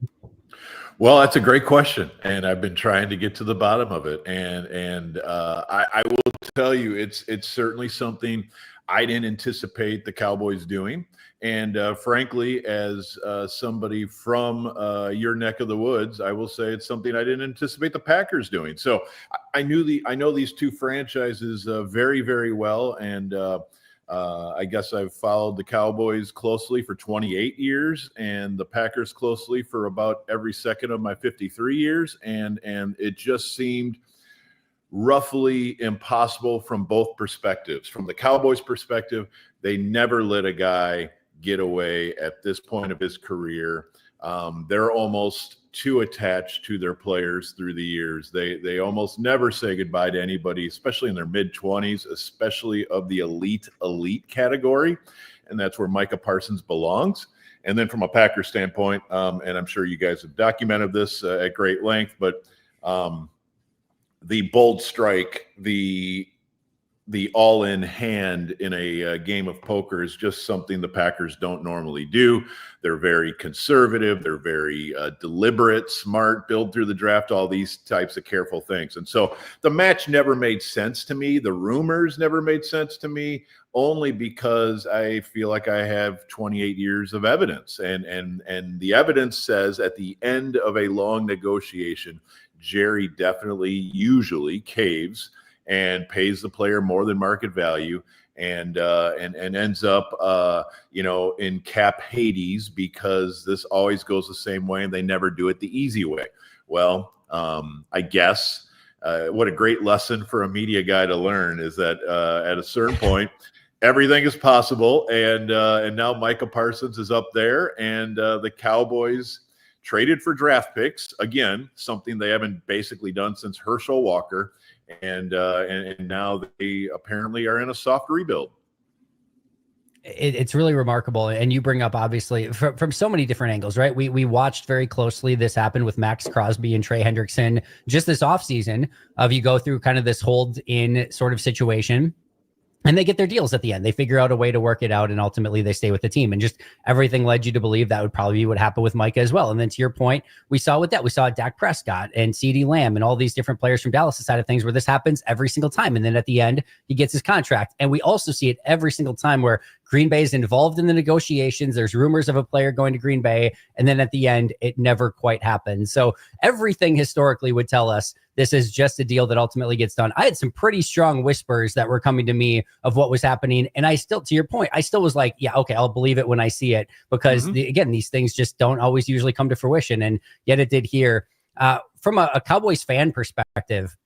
Well, that's a great question, and I've been trying to get to the bottom of it. And I will tell you, it's certainly something I didn't anticipate the Cowboys doing. And frankly, as somebody from your neck of the woods, I will say it's something I didn't anticipate the Packers doing. So I know these two franchises very, very well, and I guess I've followed the Cowboys closely for 28 years and the Packers closely for about every second of my 53 years. And it just seemed roughly impossible from both perspectives. From the Cowboys' perspective, they never let a guy get away at this point of his career. They're almost too attached to their players through the years. They almost never say goodbye to anybody, especially in their mid-20s, especially of the elite category. And that's where Micah Parsons belongs. And then from a Packers standpoint, and I'm sure you guys have documented this at great length, but the bold strike, the all-in hand in a game of poker is just something the Packers don't normally do. They're very conservative. They're very deliberate, smart, build through the draft, all these types of careful things. And so the match never made sense to me. The rumors never made sense to me, only because I feel like I have 28 years of evidence. And the evidence says at the end of a long negotiation, Jerry definitely usually caves and pays the player more than market value, and ends up in cap Hades, because this always goes the same way and they never do it the easy way. Well, I guess what a great lesson for a media guy to learn is that at a certain point, everything is possible, and now Micah Parsons is up there, and the Cowboys traded for draft picks, again, something they haven't basically done since Herschel Walker. And now they apparently are in a soft rebuild. It's really remarkable. And you bring up, obviously, from so many different angles, right? We watched very closely this happen with Max Crosby and Trey Hendrickson just this offseason. You go through kind of this hold in sort of situation, and they get their deals at the end. They figure out a way to work it out, and ultimately they stay with the team. And just everything led you to believe that would probably be what happened with Micah as well. And then to your point, we saw Dak Prescott and CeeDee Lamb and all these different players from Dallas' side of things, where this happens every single time. And then at the end, he gets his contract. And we also see it every single time where Green Bay is involved in the negotiations. There's rumors of a player going to Green Bay, and then at the end, it never quite happens. So everything historically would tell us this is just a deal that ultimately gets done. I had some pretty strong whispers that were coming to me of what was happening. And I still, to your point, I still was like, yeah, okay, I'll believe it when I see it, because again, these things just don't always usually come to fruition. And yet it did here. From a Cowboys fan perspective,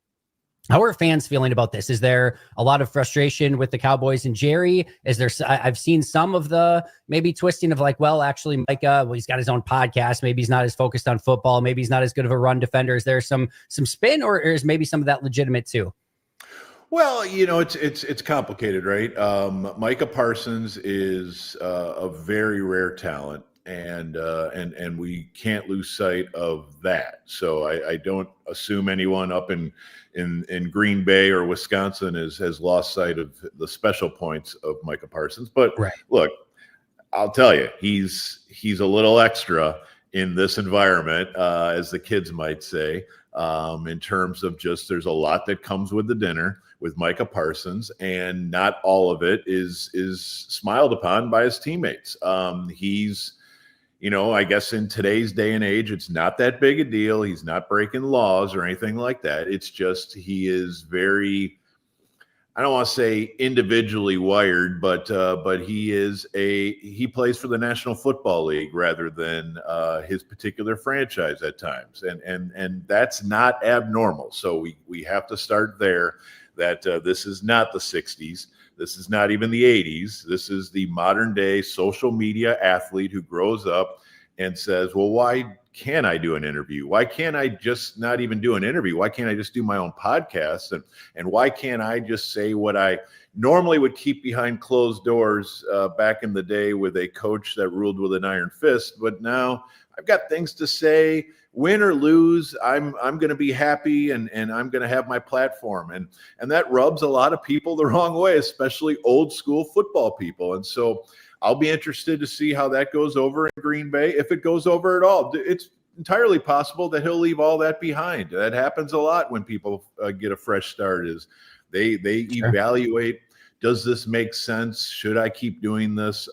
how are fans feeling about this? Is there a lot of frustration with the Cowboys and Jerry? Is there? I've seen some of the maybe twisting of like, well, actually, Micah, he's got his own podcast. Maybe he's not as focused on football. Maybe he's not as good of a run defender. Is there some spin, or is maybe some of that legitimate too? Well, it's complicated, right? Micah Parsons is a very rare talent, and we can't lose sight of that. So I don't assume anyone up in Green Bay or Wisconsin has lost sight of the special points of Micah Parsons. But Look, I'll tell you, he's a little extra in this environment, as the kids might say, in terms of just there's a lot that comes with the dinner with Micah Parsons, and not all of it is smiled upon by his teammates. He's, I guess in today's day and age, it's not that big a deal. He's not breaking laws or anything like that. It's just he is very, I don't want to say individually wired, but he plays for the National Football League rather than his particular franchise at times, and that's not abnormal. So we have to start there. That this is not the 60s. This is not even the 80s. This is the modern day social media athlete who grows up and says, well, why can't I do an interview? Why can't I just not even do an interview? Why can't I just do my own podcast? And why can't I just say what I normally would keep behind closed doors back in the day with a coach that ruled with an iron fist? But now I've got things to say. Win or lose, I'm going to be happy and I'm going to have my platform. And that rubs a lot of people the wrong way, especially old school football people. And so I'll be interested to see how that goes over in Green Bay. If it goes over at all, it's entirely possible that he'll leave all that behind. That happens a lot when people get a fresh start. Is they evaluate, does this make sense? Should I keep doing this?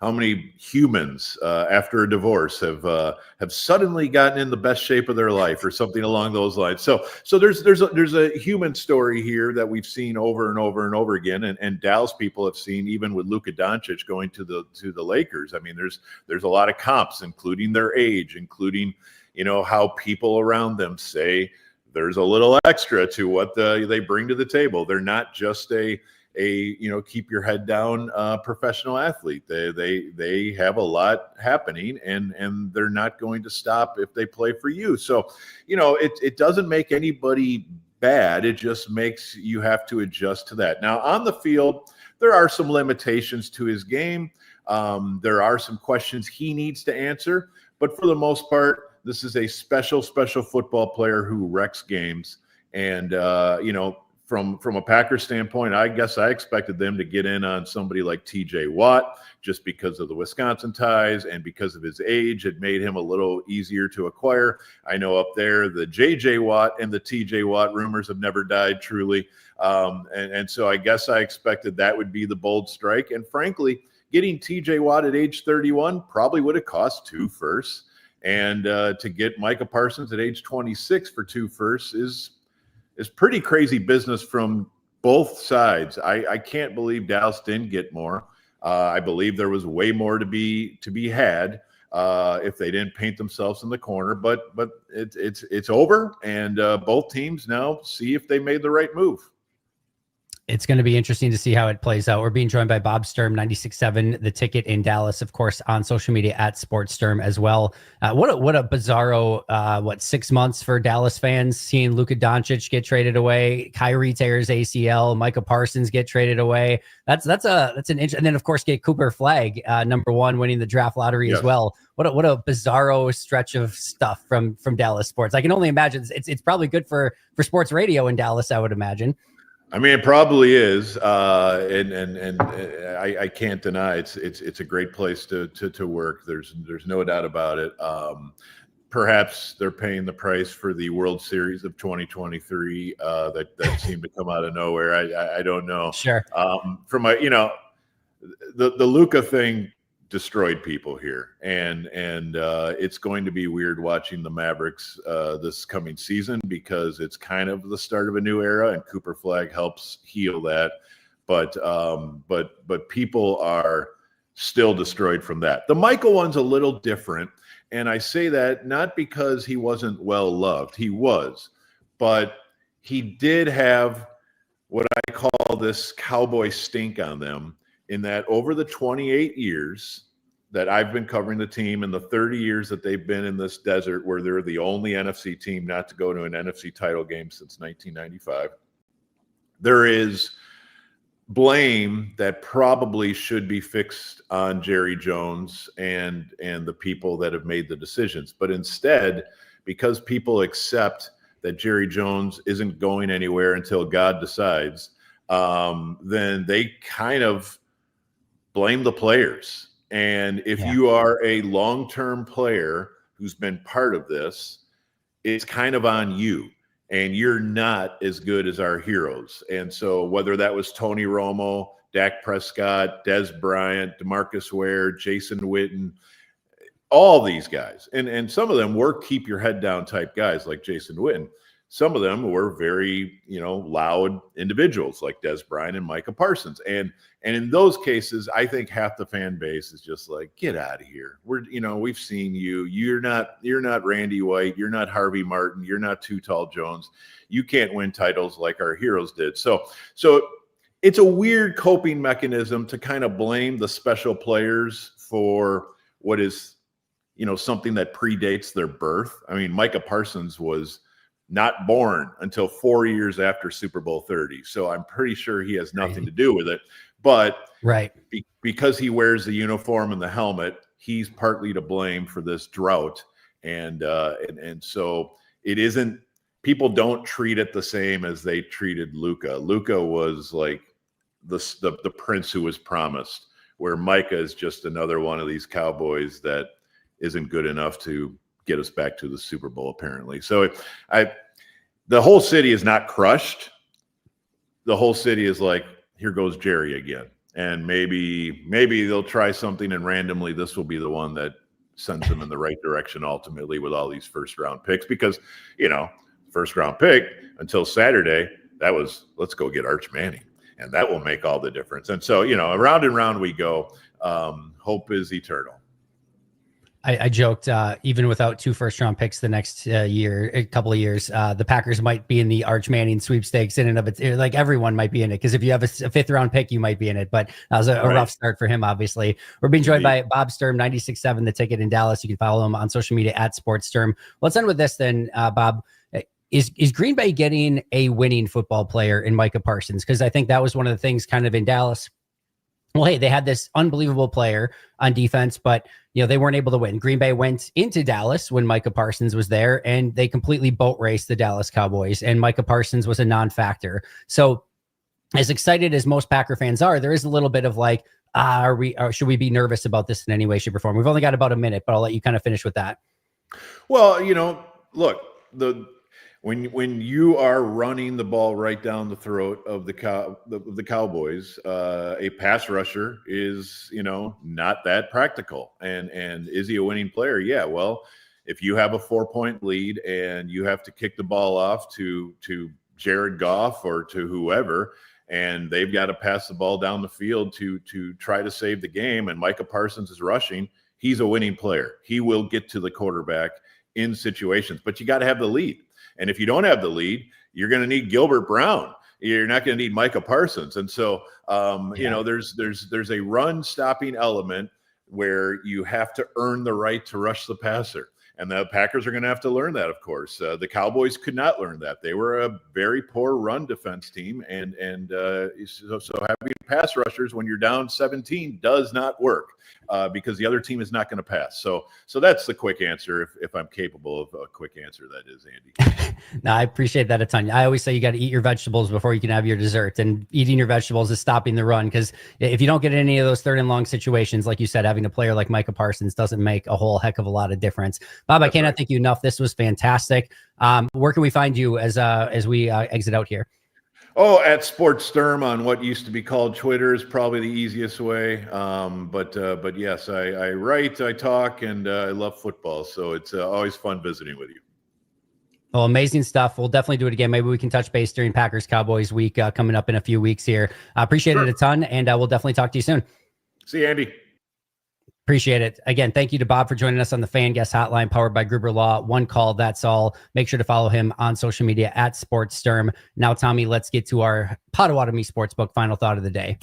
How many humans after a divorce have suddenly gotten in the best shape of their life or something along those lines? So there's a human story here that we've seen over and over and over again, and Dallas people have seen even with Luka Doncic going to the Lakers. I mean, there's a lot of comps, including their age, including how people around them say there's a little extra to what they bring to the table. They're not just a keep your head down professional athlete. They have a lot happening, and they're not going to stop if they play for you. So it doesn't make anybody bad. It just makes you have to adjust to that. Now on the field, there are some limitations to his game. There are some questions he needs to answer, but for the most part, this is a special football player who wrecks games. And from a Packers standpoint, I guess I expected them to get in on somebody like TJ Watt just because of the Wisconsin ties and because of his age. It made him a little easier to acquire. I know up there, the JJ Watt and the TJ Watt rumors have never died truly. And so I guess I expected that would be the bold strike. And frankly, getting TJ Watt at age 31 probably would have cost 2 firsts. And to get Micah Parsons at age 26 for 2 firsts is pretty crazy business from both sides. I can't believe Dallas didn't get more. I believe there was way more to be had if they didn't paint themselves in the corner. But it's over, and both teams now see if they made the right move. It's going to be interesting to see how it plays out. We're being joined by Bob Sturm, 96.7 The Ticket in Dallas, of course, on social media at Sports Sturm as well. What a bizarro 6 months for Dallas fans, seeing Luka Doncic get traded away, Kyrie tears ACL, Micah Parsons get traded away. That's an inch, and then of course get Cooper Flagg, number 1, winning the draft lottery as well. What a bizarro stretch of stuff from Dallas sports. I can only imagine it's probably good for sports radio in Dallas, I would imagine. I mean, it probably is, and I can't deny it's a great place to work. There's no doubt about it. Perhaps they're paying the price for the World Series of 2023 that seemed to come out of nowhere. I don't know. Sure. From the Luka thing destroyed people here, and it's going to be weird watching the Mavericks this coming season because it's kind of the start of a new era, and Cooper Flagg helps heal that. But people are still destroyed from that. The Michael one's a little different, and I say that not because he wasn't well loved. He was, but he did have what I call this cowboy stink on them, in that over the 28 years that I've been covering the team and the 30 years that they've been in this desert where they're the only NFC team not to go to an NFC title game since 1995, there is blame that probably should be fixed on Jerry Jones and the people that have made the decisions. But instead, because people accept that Jerry Jones isn't going anywhere until God decides, then they kind of blame the players. And if you are a long-term player who's been part of this, it's kind of on you, and you're not as good as our heroes. And so whether that was Tony Romo, Dak Prescott, Des Bryant, DeMarcus Ware, Jason Witten, all these guys, and some of them were keep your head down type guys like Jason Witten. some of them were very, loud individuals like Des Bryant and Micah Parsons. And in those cases, I think half the fan base is just like, get out of here. We've seen you. You're not Randy White. You're not Harvey Martin. You're not Too Tall Jones. You can't win titles like our heroes did. So it's a weird coping mechanism to kind of blame the special players for what is, something that predates their birth. I mean, Micah Parsons was not born until 4 years after Super Bowl 30. So I'm pretty sure he has nothing to do with it. But because he wears the uniform and the helmet, he's partly to blame for this drought. And so it isn't, people don't treat it the same as they treated Luka. Luka was like the prince who was promised, where Micah is just another one of these Cowboys that isn't good enough to get us back to the Super Bowl, apparently. So the whole city is not crushed. The whole city is like, here goes Jerry again. And maybe they'll try something, and randomly this will be the one that sends them in the right direction ultimately with all these first-round picks. Because, first-round pick until Saturday, that was, let's go get Arch Manning. And that will make all the difference. And so, round and round we go. Hope is eternal. I joked, even without 2 first-round picks the next a couple of years, the Packers might be in the Arch Manning sweepstakes in and of it. Like everyone might be in it, because if you have a 5th-round pick, you might be in it. But that was a rough start for him, obviously. We're being joined by Bob Sturm, 96.7 The Ticket in Dallas. You can follow him on social media at SportsSturm. Let's end with this then, Bob. Is Green Bay getting a winning football player in Micah Parsons? Because I think that was one of the things kind of in Dallas. Well, hey, they had this unbelievable player on defense, but they weren't able to win. Green Bay went into Dallas when Micah Parsons was there, and they completely boat raced the Dallas Cowboys, and Micah Parsons was a non-factor. So as excited as most Packer fans are, there is a little bit of like, should we be nervous about this in any way, shape, or form? We've only got about a minute, but I'll let you kind of finish with that. Well, look, when you are running the ball right down the throat of the Cowboys, a pass rusher is, not that practical. And is he a winning player? Yeah. Well, if you have a 4-point lead and you have to kick the ball off to Jared Goff or to whoever, and they've got to pass the ball down the field to try to save the game, and Micah Parsons is rushing, he's a winning player. He will get to the quarterback in situations, but you got to have the lead. And if you don't have the lead, you're going to need Gilbert Brown. You're not going to need Micah Parsons. And so, there's a run stopping element where you have to earn the right to rush the passer. And the Packers are going to have to learn that, of course. The Cowboys could not learn that. They were a very poor run defense team. And so having pass rushers when you're down 17 does not work because the other team is not going to pass. So that's the quick answer, if I'm capable of a quick answer, that is, Andy. No, I appreciate that a ton. I always say you got to eat your vegetables before you can have your dessert. And eating your vegetables is stopping the run, because if you don't get any of those 3rd and long situations, like you said, having a player like Micah Parsons doesn't make a whole heck of a lot of difference. Bob, I cannot thank you enough. This was fantastic. Where can we find you as we exit out here? Oh, at SportsSturm on what used to be called Twitter is probably the easiest way. But yes, I write, I talk, and I love football. So it's always fun visiting with you. Well, amazing stuff. We'll definitely do it again. Maybe we can touch base during Packers Cowboys week coming up in a few weeks here. I appreciate it a ton, and we'll definitely talk to you soon. See you, Andy. Appreciate it. Again, thank you to Bob for joining us on the Fan Guest Hotline, powered by Gruber Law. One call, that's all. Make sure to follow him on social media at SportsSturm. Now, Tommy, let's get to our Potawatomi Sportsbook final thought of the day.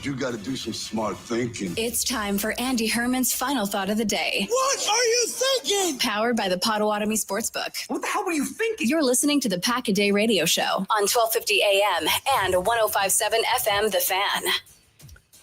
You got to do some smart thinking. It's time for Andy Herman's final thought of the day. What are you thinking? Powered by the Potawatomi Sportsbook. What the hell were you thinking? You're listening to the Pack-A-Day radio show on 1250 AM and 105.7 FM, The Fan.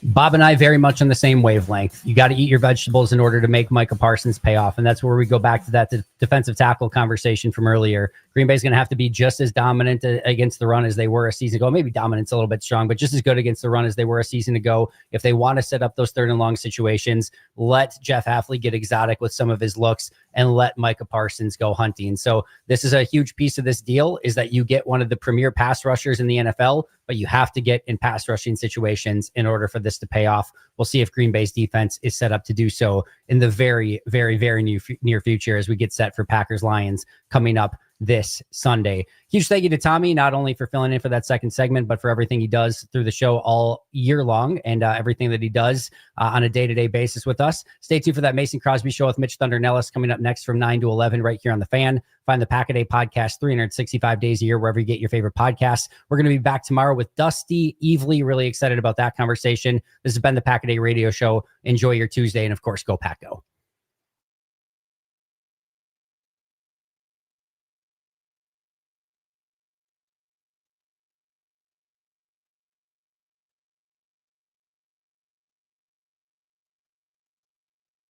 Bob and I very much on the same wavelength. You got to eat your vegetables in order to make Micah Parsons pay off. And that's where we go back to that defensive tackle conversation from earlier. Green Bay's going to have to be just as dominant against the run as they were a season ago. Maybe dominant's a little bit strong, but just as good against the run as they were a season ago. If they want to set up those 3rd and long situations, let Jeff Hafley get exotic with some of his looks and let Micah Parsons go hunting. So this is a huge piece of this deal, is that you get one of the premier pass rushers in the NFL, but you have to get in pass rushing situations in order for this to pay off. We'll see if Green Bay's defense is set up to do so in the very, very, very near future as we get set for Packers Lions coming up this Sunday. Huge thank you to Tommy, not only for filling in for that second segment, but for everything he does through the show all year long and everything that he does on a day-to-day basis with us. Stay tuned for that Mason Crosby Show with Mitch Thunder Nellis coming up next from 9 to 11 right here on The Fan. Find the Pack-A-Day podcast 365 days a year, wherever you get your favorite podcasts. We're going to be back tomorrow with Dusty Evely. Really excited about that conversation. This has been the Pack-A-Day Radio Show. Enjoy your Tuesday, and of course, go Pack Go.